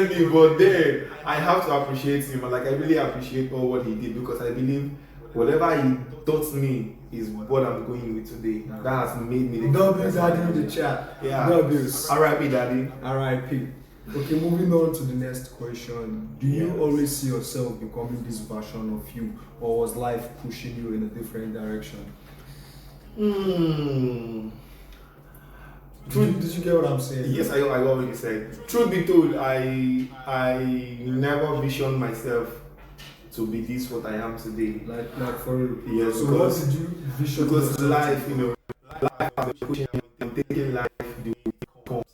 recently, but then I have to appreciate him. Like, I really appreciate all what he did because I believe whatever he taught me is what I'm going with today. That has made me the W's daddy in the chat. Yeah. W's. R.I.P. daddy. R.I.P. Okay, moving on to the next question. Do you always see yourself becoming this version of you, or was life pushing you in a different direction? Did you get what I'm saying? Yes, I got what you said. Truth be told, I never visioned myself to be this what I am today. Like for real. Yes, so what did you vision? Because life, life has been pushing me and taking life the way it comes.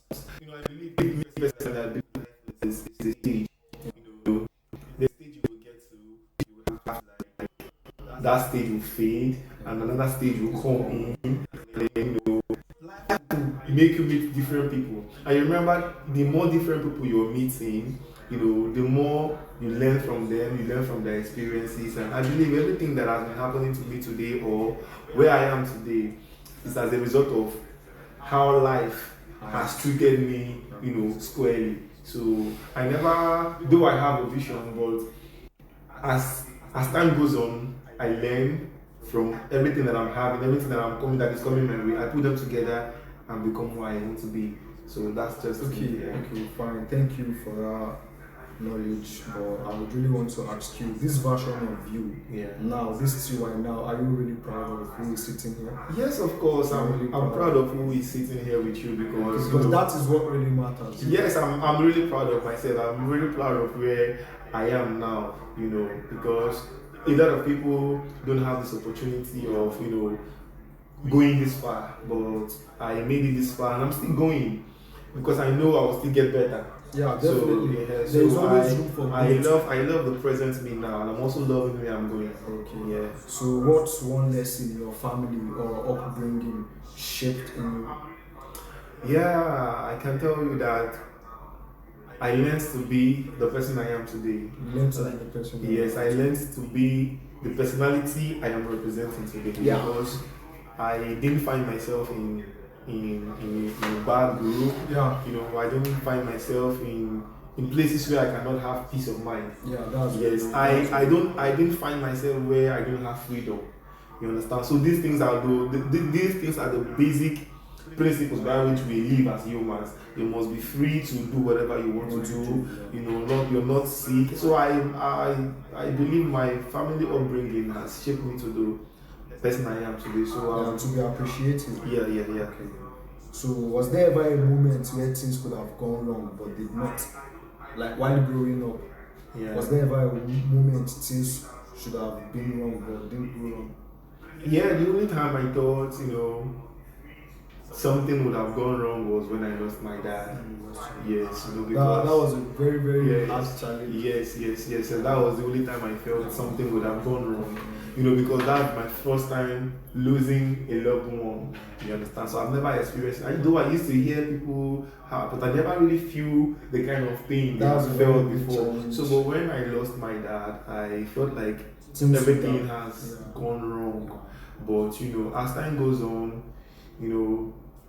I believe me personally, I believe is a stage. The stage you will get to, you will have like that stage will fade and another stage will come in. And then, life will make you meet different people. And you remember, the more different people you're meeting, the more you learn from them, you learn from their experiences. And I believe everything that has been happening to me today or where I am today is as a result of how life has treated me, squarely. So I never, though I have a vision, but as time goes on, I learn from everything that I'm having, everything that is coming my way. I put them together and become who I want to be. So that's just okay, fine. Thank you for that knowledge, but I would really want to ask you, this version of you, now, this is you right now, are you really proud of who is sitting here? Yes, of course. I'm proud of who is sitting here with you because that is what really matters. Yes, I'm really proud of myself. I'm really proud of where I am now, because a lot of people don't have this opportunity of, going this far, but I made it this far and I'm still going because I know I will still get better. Yeah, definitely. There's always room for growth. I love the present me now, and I'm also loving where I'm going. Okay. Yeah. So, what's one lesson your family or upbringing shaped in you? Yeah, I can tell you that I learned to be the person I am today. You learned to be the person. Yes, I learned to be the personality I am representing today. Yeah. Because I didn't find myself in a bad group. Yeah. I don't find myself in places where I cannot have peace of mind. Yeah, that's yes. I didn't find myself where I don't have freedom. You understand? So these things are the basic principles by which we live as humans. You must be free to do whatever you want to do. You're not sick. So I believe my family upbringing has shaped me to do person I am today. So to be appreciated. Yeah. Okay. So was there ever a moment where things could have gone wrong but did not? Like while growing up, was there ever a moment things should have been wrong but didn't go wrong? Yeah, the only time I thought, something would have gone wrong was when I lost my dad. Yes, because that was a very, very hard challenge. Yes. And that was the only time I felt something would have gone wrong. Because that's my first time losing a loved one. You understand? So I've never experienced it. Though I used to hear people have, but I never really feel the kind of pain that I felt before. So, but when I lost my dad, I felt like everything has gone wrong. But as time goes on,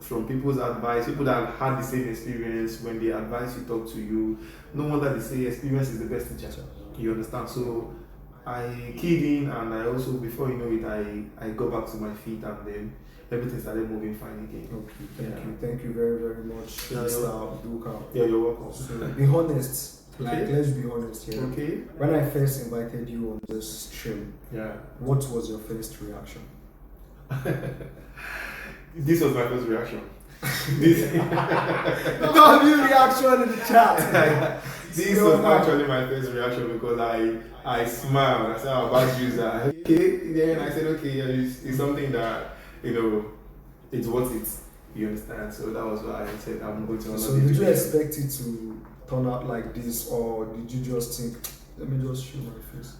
from people's advice, people that have had the same experience, when they advise you, talk to you, no wonder they say experience is the best teacher. You understand? So I keyed in, and I also, before you know it, I got back to my feet, and then everything started moving fine again. Okay, thank you very, very much, Mr. Duka. Yeah, you're welcome. So, be honest. Let's be honest here. Okay. When I first invited you on this stream, what was your first reaction? This was my first reaction. W reaction in the chat. This was actually my first reaction because I smiled. I said, "I'm about to use that." Okay. Then I said, "Okay, it's something that it's worth it." You understand? So that was why I said, "I'm going to." So did you expect it to turn out like this, or did you just think, "Let me just show my face"?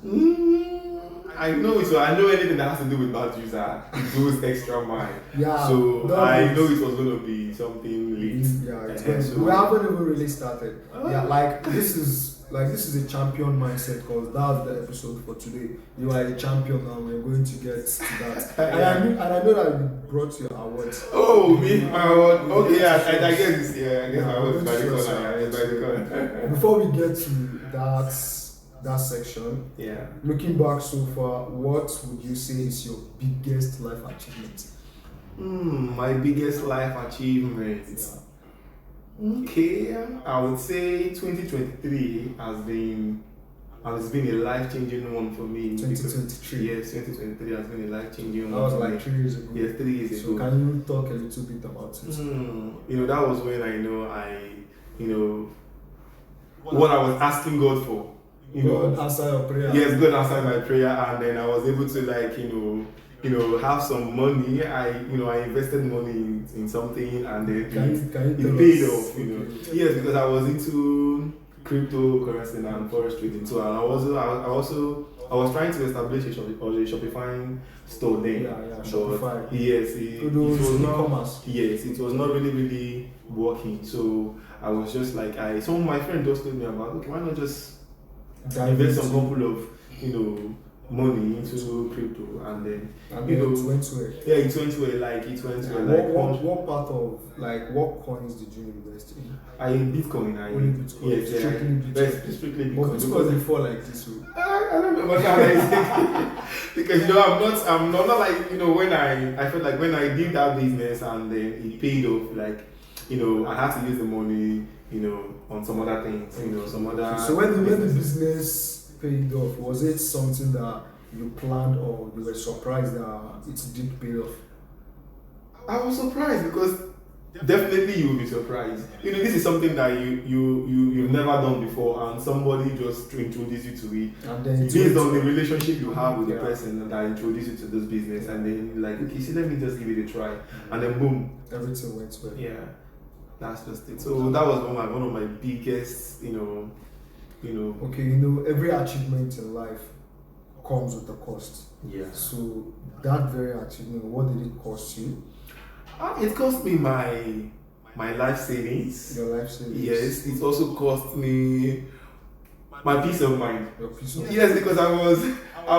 I know it. So I know anything that has to do with bad user, it goes extra mile. Yeah. So I know it was going to be something late. Yeah, it's And going. We haven't even really started. Yeah, like this is a champion mindset because that's the episode for today. You are a champion now. We're going to get to that. And I know that you brought your awards. Oh, me, my award. Okay, yeah, I guess my award is by the corner. Before we get to that section, looking back so far, what would you say is your biggest life achievement? My biggest life achievement. Okay, I would say 2023 has been a life-changing one for me. 2023. Yes, 2023 has been a life-changing one. That was like 3 years ago. Yes, 3 years ago. So can you talk a little bit about it? That was when what I was asking God for. God answered your prayer. Yes, God answered my prayer, and then I was able to have some money. I invested money in something, and then it paid off. Yes, because I was into cryptocurrency and forex trading too, and I was trying to establish a Shopify store then. Yeah, Shopify. Yes, it was not really working. So I was just like, some of my friends just told me about, okay, why not just invest some couple of money into crypto, and then it went to it. Yeah, it went to it. What part of what coins did you invest in? Bitcoin. Strictly Bitcoin. But Bitcoin before like this. I don't know what that is because I'm not like when I felt like when I did that business and then it paid off, like I had to use the money on some other things, some other. So when the business paid off, was it something that you planned or you were surprised that it did pay off? I was surprised because definitely you will be surprised. This is something that you've never done before, and somebody just introduced you to it, and then based on the relationship you have with the person that introduced you to this business, and then like, okay, see, let me just give it a try, and then boom, everything went well. Yeah, that's just it. So that was one of my biggest, Okay, every achievement in life comes with a cost. Yeah. So that very achievement, what did it cost you? It cost me my life savings. Your life savings. Yes. It also cost me my peace of mind. Your peace of mind. Yes, because I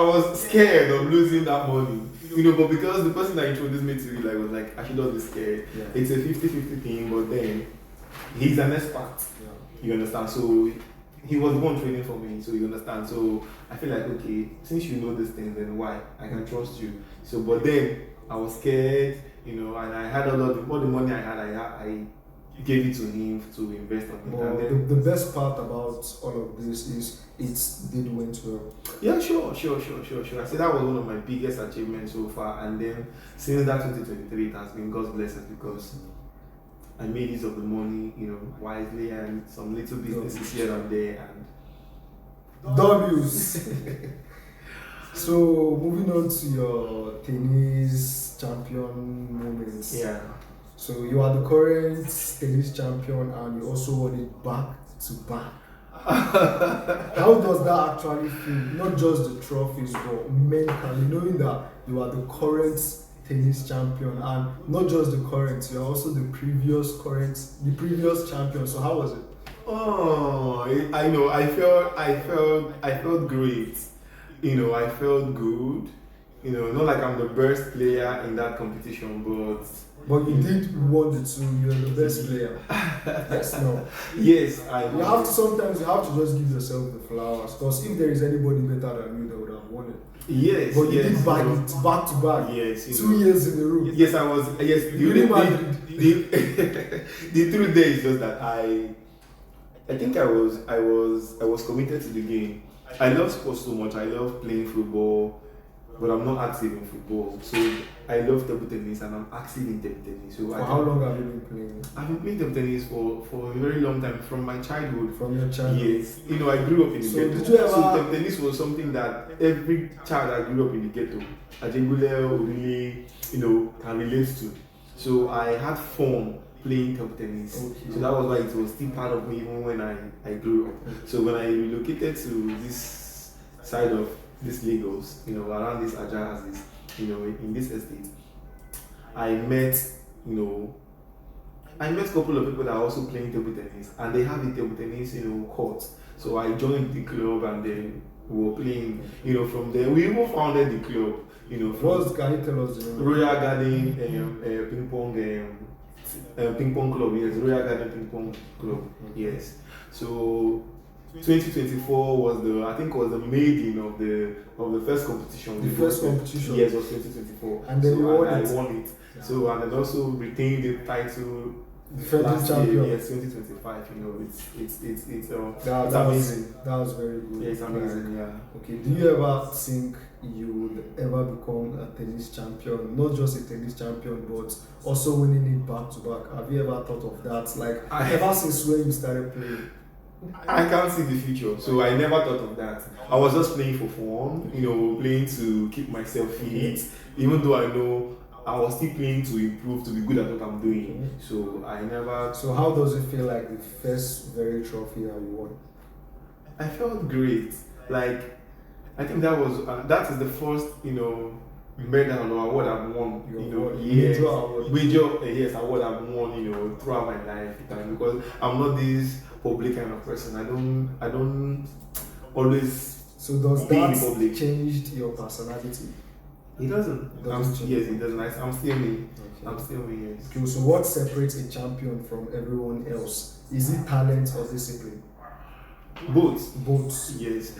was scared of losing that money. But because the person that introduced me to it was like, I should not be scared. Yeah. It's a 50-50 thing, but then he's an expert. Yeah. You understand? So he was the one trading for me, so you understand. So I feel like, okay, since you know this thing, then why? I can trust you. So, but then I was scared, and I had all the money I had, I gave it to him to invest on it. But and the best part about all of this is it did went well. Yeah, sure. I say that was one of my biggest achievements so far, and then since that 2023, it has been God's blessings because I made use of the money, wisely, and some little businesses here and there, and W's. So moving on to your tennis champion moments. Yeah. So you are the current tennis champion, and you also won it back to back. How does that actually feel? Not just the trophies, but mentally, knowing that you are the current tennis champion, and not just the current, you're also the previous champion. So how was it? Oh, I know. I felt great. I felt good. Not like I'm the best player in that competition, but you did won the two. You're the best player. Yes, no. Yes, I know. You have to just give yourself the flowers, because if there is anybody better than you, they would have won it. Yes, but you did back to back. Yes, 2 years in a row. Yes, I was. Yes, the truth there is just that I think I was committed to the game. I love sports so much. I love playing football, but I'm not active in football. So I love table tennis, and I'm active in table tennis. So for how long have you been playing? I've been playing table tennis for a very long time, from my childhood. From your childhood? Yes. I grew up in the ghetto. So table tennis was something that every child that grew up in the ghetto, Ajengule, Orile, can relate to. So I had fun playing table tennis. Okay. So that was why it was still part of me even when I grew up. So when I relocated to this side of this Lagos, around this Aja, this, in this estate, I met, a couple of people that are also playing table tennis, and they have a table tennis, court. So I joined the club, and then we were playing. From there, we even founded the club. Can you tell us the name? Royal Garden ping pong club. Yes, Royal Garden ping pong club. Yes. So 2024 was the maiden of the first competition. The first competition. Yes, was 2024. And then I won it. Yeah. So and then also retained the title. Defending champion. Yes, 2025. It's that amazing. That was very good. Yeah, it's amazing. Yeah. Okay. Do you ever think you would ever become a tennis champion? Not just a tennis champion, but also winning it back to back. Have you ever thought of that? Like ever since when you started playing? I can't see the future, so I never thought of that. I was just playing for fun, playing to keep myself fit, even though I know I was still playing to improve, to be good at what I'm doing. So I never. So how does it feel like the first very trophy that you won? I felt great. Like I think that is the first medal or award I've won. Major award I've won. Throughout my life, because I'm not this public kind of person. I don't always. So does that changed your personality? It doesn't. Yes, it doesn't. I'm still me. Okay. I'm still me. Yes. Okay, so what separates a champion from everyone else? Is it talent or discipline? Both. Okay. Yes.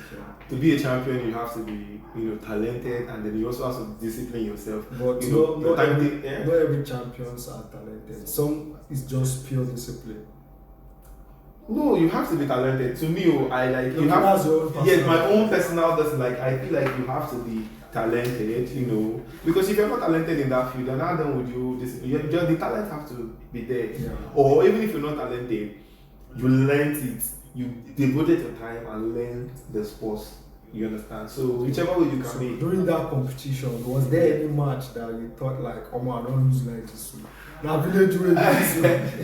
To be a champion, you have to be, talented, and then you also have to discipline yourself. But not every champions are talented. Some is just pure discipline. No, you have to be talented. To me, I like you have. Yes, my own personal person. Like I feel like you have to be talented, because if you're not talented in that field, then how then would you discipline? Just the talent have to be there. Yeah. Or even if you're not talented, you learned it. You devoted your time and learned the sports. You understand? So whichever way you can be. During that competition, was there any match that you thought like, oh man, I don't lose like this one? Now village way.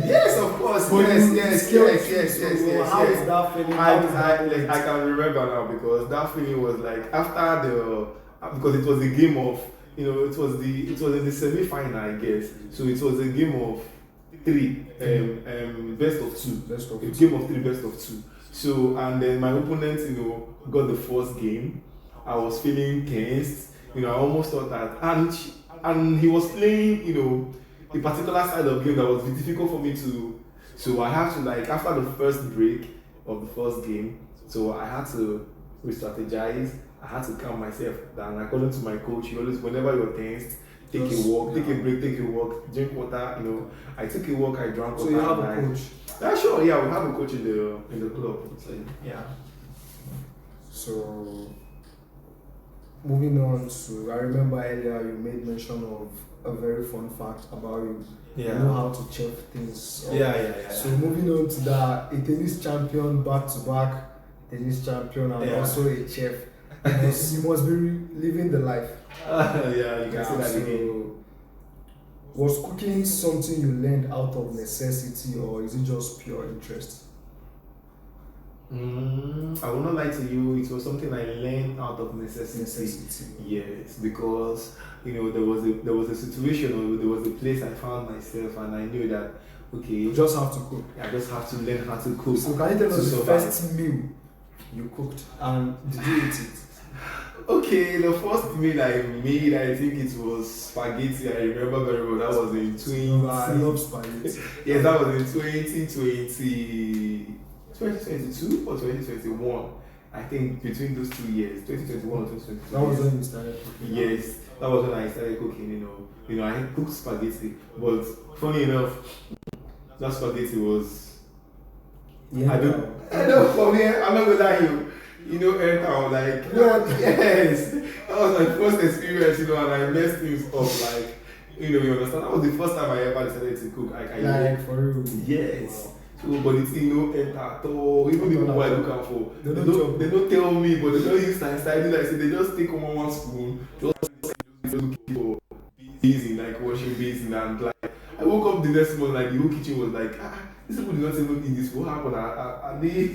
Yes, of course. Yes. How is that feeling? I can remember now, because that feeling was like after because it was a game of, it was in the semi-final, I guess. So it was a game of 3, best of 2. A game of 3, best of 2. So, and then my opponent, got the first game. I was feeling tense. I almost thought that, and he was playing, a particular side of game that was difficult for me to. So I had to, like, after the first break of the first game, so I had to re-strategize. I had to calm myself down. According to my coach, he always, whenever you're tensed, take a walk, take a break, take a walk, drink water. I took a walk, I drank water. So you have a coach? Yeah, sure. Yeah, we have a coach in the club. So, yeah. So moving on to, I remember earlier you made mention of a very fun fact about you. Yeah. You know how to chef things up. Yeah. So moving on to that, a tennis champion, back-to-back tennis champion, and also a chef. You must be living the life. Yeah, you can say that again. Was cooking something you learned out of necessity, or is it just pure interest? I will not lie to you, it was something I learned out of necessity. Yes, because there was a situation, or there was a place I found myself, and I knew that you just have to cook. I just have to learn how to cook. So can you tell us the first meal you cooked, and did you eat it? Okay, the first meal I made, I think it was spaghetti. I remember very well. That was in 20. I love spaghetti. Yes, that was in 2022 or 2021. I think between those 2 years, 2021 or 2022. That was when you started cooking. Yes, that was when I started cooking. I cooked spaghetti, but funny enough, that spaghetti was. Yeah. I know. For me, I'm not gonna lie you. Enter like, yes, that was my first experience, and I messed things up, like, you understand, that was the first time I ever decided to cook, like for real. Yes, so, but it's, enter at all, even the people I look out for, they don't tell me, but they don't use style, they just take one spoon, just looking for basin, like washing basin, and like, I woke up the next morning, like, the whole kitchen was like, these people did not even eat this, what happened, and they...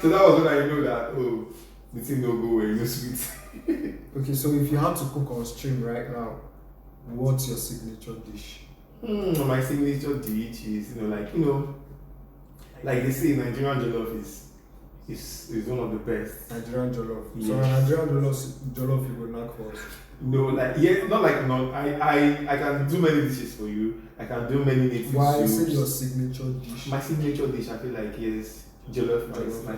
So that was when I knew that, the thing don't go well, it's sweet. Okay, so if you had to cook on stream right now, what's your signature dish? My signature dish is, like they say, Nigerian jollof is one of the best. Nigerian jollof. Yes. So Nigerian jollof you would knock for us. No, like not like no. I can do many dishes for you. I can do many native Why soups. say your signature dish? My signature dish, I feel like is jollof rice. Jollof. My